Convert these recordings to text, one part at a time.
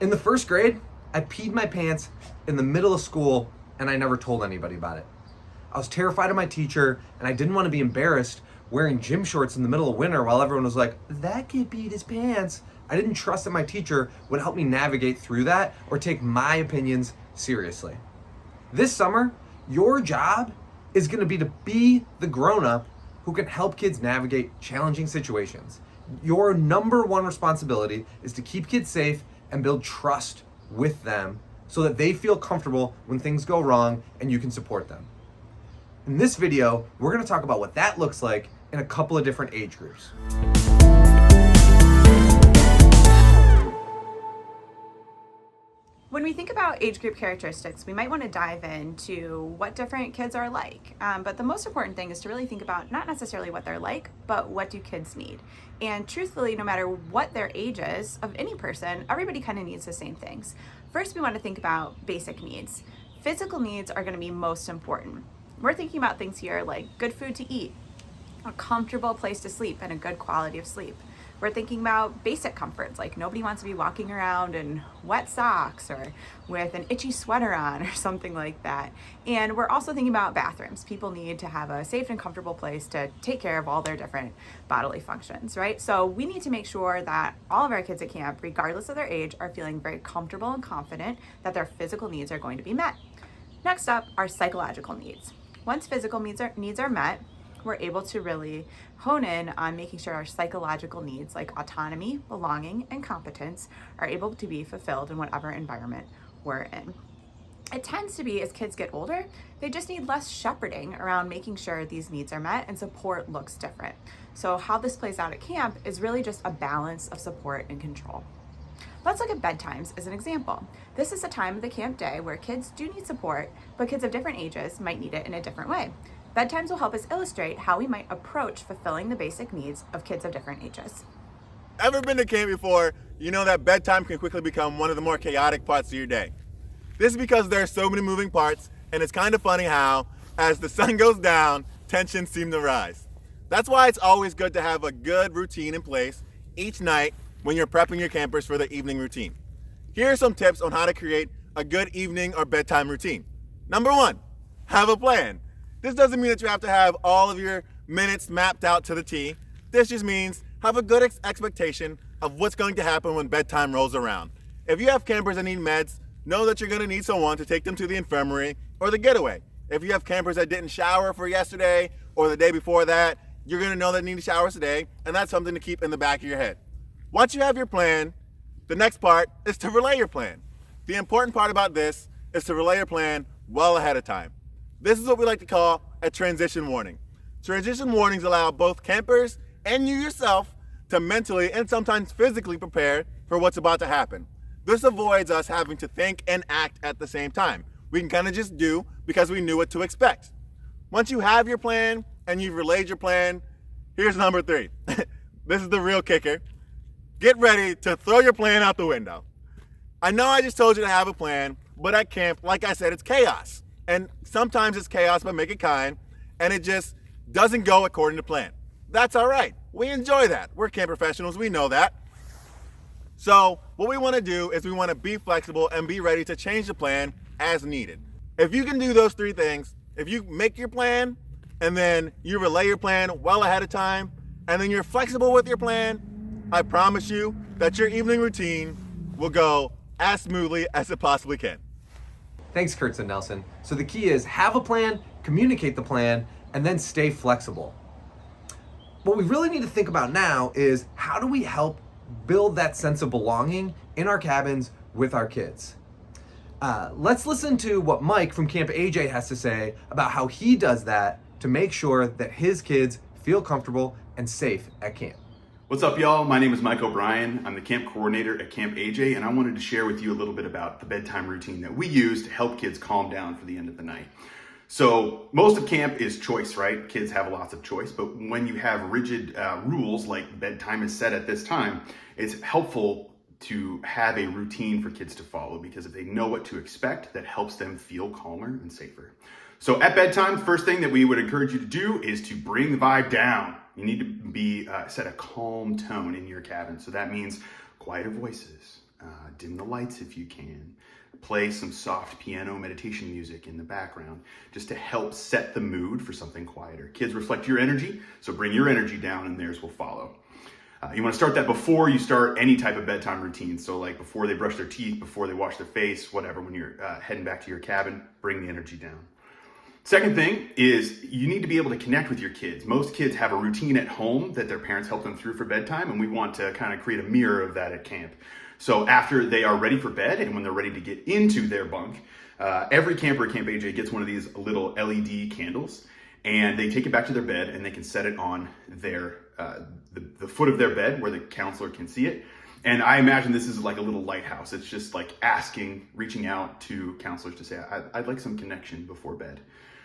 In the first grade, I peed my pants in the middle of school and I never told anybody about it. I was terrified of my teacher and I didn't want to be embarrassed wearing gym shorts in the middle of winter while everyone was like, that kid peed his pants. I didn't trust that my teacher would help me navigate through that or take my opinions seriously. This summer, your job is going to be the grown-up who can help kids navigate challenging situations. Your number one responsibility is to keep kids safe and build trust with them so that they feel comfortable when things go wrong and you can support them. In this video, we're going to talk about what that looks like in a couple of different age groups. When we think about age group characteristics, we might want to dive into what different kids are like. But the most important thing is to really think about not necessarily what they're like, but what do kids need? And truthfully, no matter what their age is of any person, everybody kind of needs the same things. First, we want to think about basic needs. Physical needs are going to be most important. We're thinking about things here like good food to eat, a comfortable place to sleep, and a good quality of sleep. We're thinking about basic comforts, like nobody wants to be walking around in wet socks or with an itchy sweater on or something like that. And we're also thinking about bathrooms. People need to have a safe and comfortable place to take care of all their different bodily functions, right? So we need to make sure that all of our kids at camp, regardless of their age, are feeling very comfortable and confident that their physical needs are going to be met. Next up are psychological needs. Once physical needs are met, we're able to really hone in on making sure our psychological needs like autonomy, belonging, and competence are able to be fulfilled in whatever environment we're in. It tends to be as kids get older, they just need less shepherding around making sure these needs are met and support looks different. So how this plays out at camp is really just a balance of support and control. Let's look at bedtimes as an example. This is a time of the camp day where kids do need support, but kids of different ages might need it in a different way. Bedtimes will help us illustrate how we might approach fulfilling the basic needs of kids of different ages. Ever been to camp before? You know that bedtime can quickly become one of the more chaotic parts of your day. This is because there are so many moving parts, and it's kind of funny how, as the sun goes down, tensions seem to rise. That's why it's always good to have a good routine in place each night when you're prepping your campers for the evening routine. Here are some tips on how to create a good evening or bedtime routine. Number one, have a plan. This doesn't mean that you have to have all of your minutes mapped out to the T. This just means have a good expectation of what's going to happen when bedtime rolls around. If you have campers that need meds, know that you're going to need someone to take them to the infirmary or the getaway. If you have campers that didn't shower for yesterday or the day before that, you're going to know they need to shower today, and that's something to keep in the back of your head. Once you have your plan, the next part is to relay your plan. The important part about this is to relay your plan well ahead of time. This is what we like to call a transition warning. Transition warnings allow both campers and you yourself to mentally and sometimes physically prepare for what's about to happen. This avoids us having to think and act at the same time. We can kind of just do because we knew what to expect. Once you have your plan and you've relayed your plan, here's number 3. This is the real kicker. Get ready to throw your plan out the window. I know I just told you to have a plan, but at camp, like I said, it's chaos. And sometimes it's chaos, but make it kind, and it just doesn't go according to plan. That's all right. We enjoy that. We're camp professionals. We know that. So what we want to do is we want to be flexible and be ready to change the plan as needed. If you can do those 3 things, if you make your plan and then you relay your plan well ahead of time, and then you're flexible with your plan, I promise you that your evening routine will go as smoothly as it possibly can. Thanks, Kurtz and Nelson. So the key is have a plan, communicate the plan, and then stay flexible. What we really need to think about now is how do we help build that sense of belonging in our cabins with our kids? Let's listen to what Mike from Camp AJ has to say about how he does that to make sure that his kids feel comfortable and safe at camp. What's up, y'all? My name is Mike O'Brien. I'm the camp coordinator at Camp AJ, and I wanted to share with you a little bit about the bedtime routine that we use to help kids calm down for the end of the night. So most of camp is choice, right? Kids have lots of choice, but when you have rigid rules like bedtime is set at this time, it's helpful to have a routine for kids to follow, because if they know what to expect, that helps them feel calmer and safer. So at bedtime, first thing that we would encourage you to do is to bring the vibe down. You need to set a calm tone in your cabin. So that means quieter voices, dim the lights if you can, play some soft piano meditation music in the background just to help set the mood for something quieter. Kids reflect your energy, so bring your energy down and theirs will follow. You want to start that before you start any type of bedtime routine. So like before they brush their teeth, before they wash their face, whatever, when you're heading back to your cabin, bring the energy down. Second thing is you need to be able to connect with your kids. Most kids have a routine at home that their parents help them through for bedtime, and we want to kind of create a mirror of that at camp. So after they are ready for bed and when they're ready to get into their bunk, every camper at Camp AJ gets one of these little LED candles, and they take it back to their bed and they can set it on their the foot of their bed where the counselor can see it. And I imagine this is like a little lighthouse. It's just like reaching out to counselors to say, I'd like some connection before bed.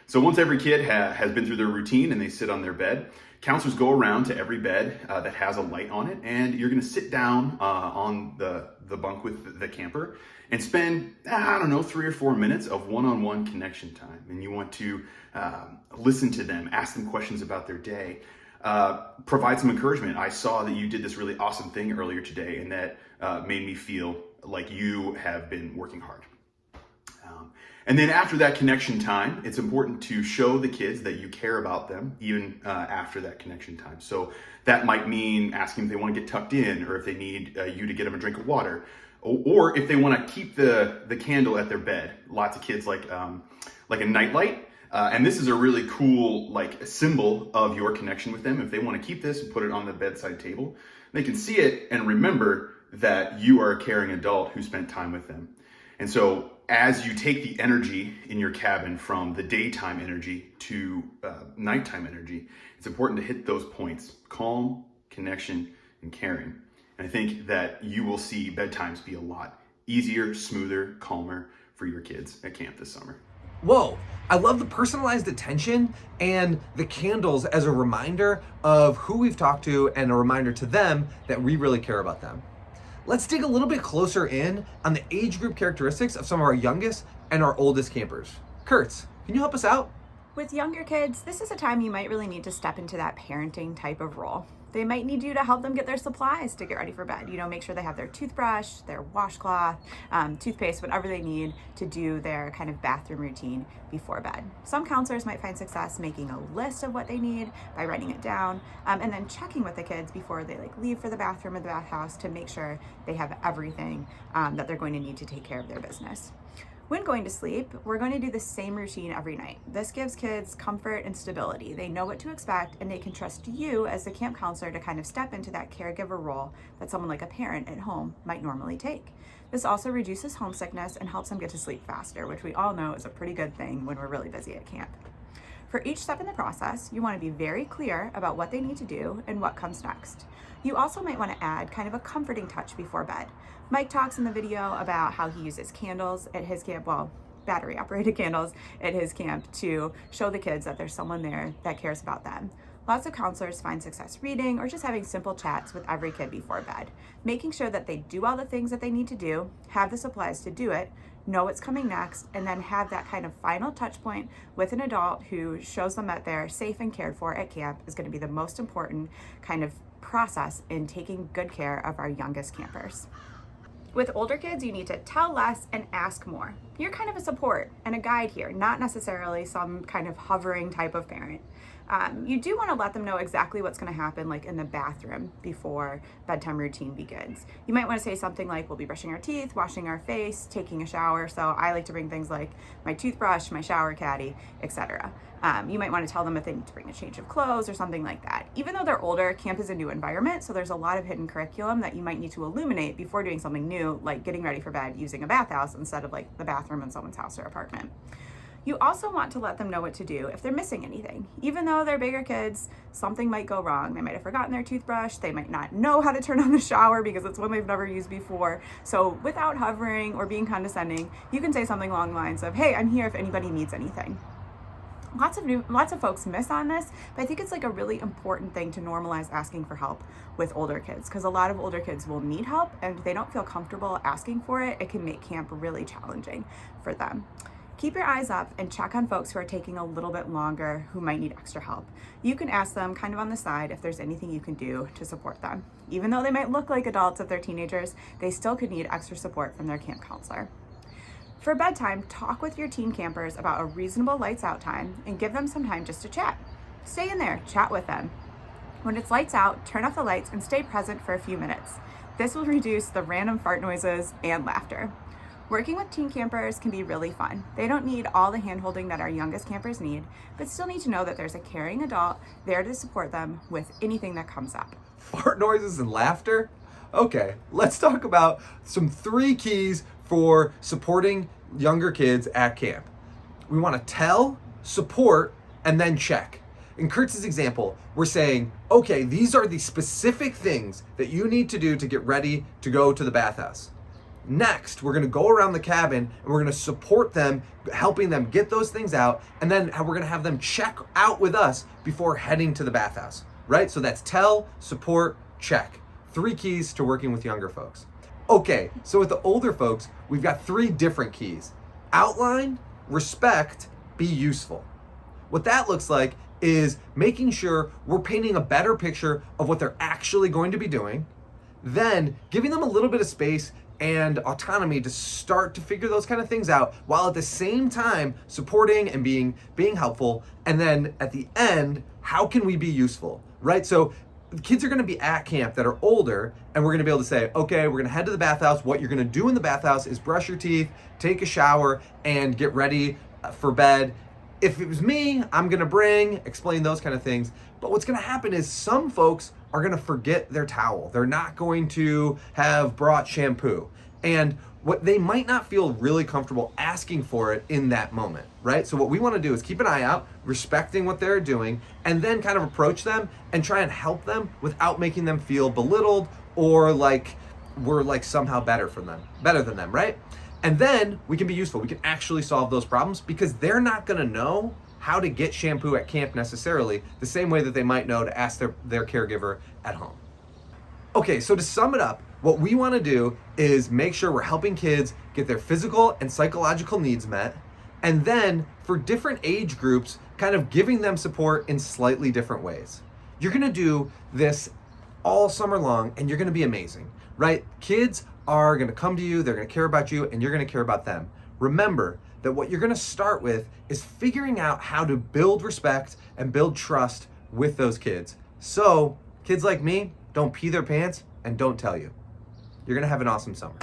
So once every kid has been through their routine and they sit on their bed, counselors go around to every bed that has a light on it, and you're gonna sit down on the bunk with the camper and spend, 3 or 4 minutes of one-on-one connection time. And you want to listen to them, ask them questions about their day, provide some encouragement. I saw that you did this really awesome thing earlier today, and that made me feel like you have been working hard. And then after that connection time, it's important to show the kids that you care about them even after that connection time. So that might mean asking if they want to get tucked in, or if they need you to get them a drink of water, or if they want to keep the candle at their bed. Lots of kids like a nightlight. And this is a really cool symbol of your connection with them. If they want to keep this and put it on the bedside table, they can see it and remember that you are a caring adult who spent time with them. And so as you take the energy in your cabin from the daytime energy to nighttime energy, it's important to hit those points: calm, connection, and caring. And I think that you will see bedtimes be a lot easier, smoother, calmer for your kids at camp this summer. Whoa, I love the personalized attention and the candles as a reminder of who we've talked to and a reminder to them that we really care about them. Let's dig a little bit closer in on the age group characteristics of some of our youngest and our oldest campers. Kurtz, can you help us out? With younger kids, this is a time you might really need to step into that parenting type of role. They might need you to help them get their supplies to get ready for bed. Make sure they have their toothbrush, their washcloth, toothpaste, whatever they need to do their kind of bathroom routine before bed. Some counselors might find success making a list of what they need by writing it down, and then checking with the kids before they leave for the bathroom or the bathhouse to make sure they have everything that they're going to need to take care of their business. When going to sleep, we're going to do the same routine every night. This gives kids comfort and stability. They know what to expect, and they can trust you as the camp counselor to kind of step into that caregiver role that someone like a parent at home might normally take. This also reduces homesickness and helps them get to sleep faster, which we all know is a pretty good thing when we're really busy at camp. For each step in the process, you want to be very clear about what they need to do and what comes next. You also might want to add kind of a comforting touch before bed. Mike talks in the video about how he uses candles at his camp, battery operated candles at his camp, to show the kids that there's someone there that cares about them. Lots of counselors find success reading or just having simple chats with every kid before bed, making sure that they do all the things that they need to do, have the supplies to do it, know what's coming next, and then have that kind of final touch point with an adult who shows them that they're safe and cared for at camp is going to be the most important kind of process in taking good care of our youngest campers. With older kids, you need to tell less and ask more. You're kind of a support and a guide here, not necessarily some kind of hovering type of parent. You do want to let them know exactly what's going to happen in the bathroom before bedtime routine begins. You might want to say something like, we'll be brushing our teeth, washing our face, taking a shower. So I like to bring things like my toothbrush, my shower caddy, etc. You might want to tell them if they need to bring a change of clothes or something like that. Even though they're older, camp is a new environment, so there's a lot of hidden curriculum that you might need to illuminate before doing something new, like getting ready for bed using a bathhouse instead of the bathroom in someone's house or apartment. You also want to let them know what to do if they're missing anything. Even though they're bigger kids, something might go wrong. They might have forgotten their toothbrush. They might not know how to turn on the shower because it's one they've never used before. So without hovering or being condescending, you can say something along the lines of, hey, I'm here if anybody needs anything. Lots of folks miss on this, but I think it's a really important thing to normalize asking for help with older kids, because a lot of older kids will need help, and if they don't feel comfortable asking for it, it can make camp really challenging for them. Keep your eyes up and check on folks who are taking a little bit longer, who might need extra help. You can ask them kind of on the side if there's anything you can do to support them. Even though they might look like adults if they're teenagers, they still could need extra support from their camp counselor. For bedtime, talk with your teen campers about a reasonable lights out time and give them some time just to chat. Stay in there, chat with them. When it's lights out, turn off the lights and stay present for a few minutes. This will reduce the random fart noises and laughter. Working with teen campers can be really fun. They don't need all the hand-holding that our youngest campers need, but still need to know that there's a caring adult there to support them with anything that comes up. Fart noises and laughter? Okay, let's talk about some 3 keys for supporting younger kids at camp. We want to tell, support, and then check. In Kurtz's example, we're saying, okay, these are the specific things that you need to do to get ready to go to the bathhouse. Next, we're going to go around the cabin and we're going to support them, helping them get those things out, and then we're going to have them check out with us before heading to the bathhouse, right? So that's tell, support, check. 3 keys to working with younger folks. Okay, so with the older folks, we've got 3 different keys. Outline, respect, be useful. What that looks like is making sure we're painting a better picture of what they're actually going to be doing, then giving them a little bit of space and autonomy to start to figure those kind of things out, while at the same time supporting and being helpful. And then at the end, how can we be useful, right? So the kids are going to be at camp that are older, and we're going to be able to say, okay, we're going to head to the bathhouse. What you're going to do in the bathhouse is brush your teeth, take a shower, and get ready for bed. If it was me, I'm going to explain those kind of things. But what's going to happen is some folks are going to forget their towel. They're not going to have brought shampoo. And what they might not feel really comfortable asking for it in that moment, right? So what we want to do is keep an eye out, respecting what they're doing, and then kind of approach them and try and help them without making them feel belittled or like we're like somehow better than them, right? And then we can be useful. We can actually solve those problems because they're not going to know how to get shampoo at camp necessarily the same way that they might know to ask their caregiver at home. Okay, so to sum it up, what we want to do is make sure we're helping kids get their physical and psychological needs met, and then for different age groups, kind of giving them support in slightly different ways. You're going to do this all summer long, and you're going to be amazing, right? Kids are going to come to you, they're going to care about you, and you're going to care about them. Remember that what you're going to start with is figuring out how to build respect and build trust with those kids. So kids like me don't pee their pants and don't tell you. You're going to have an awesome summer.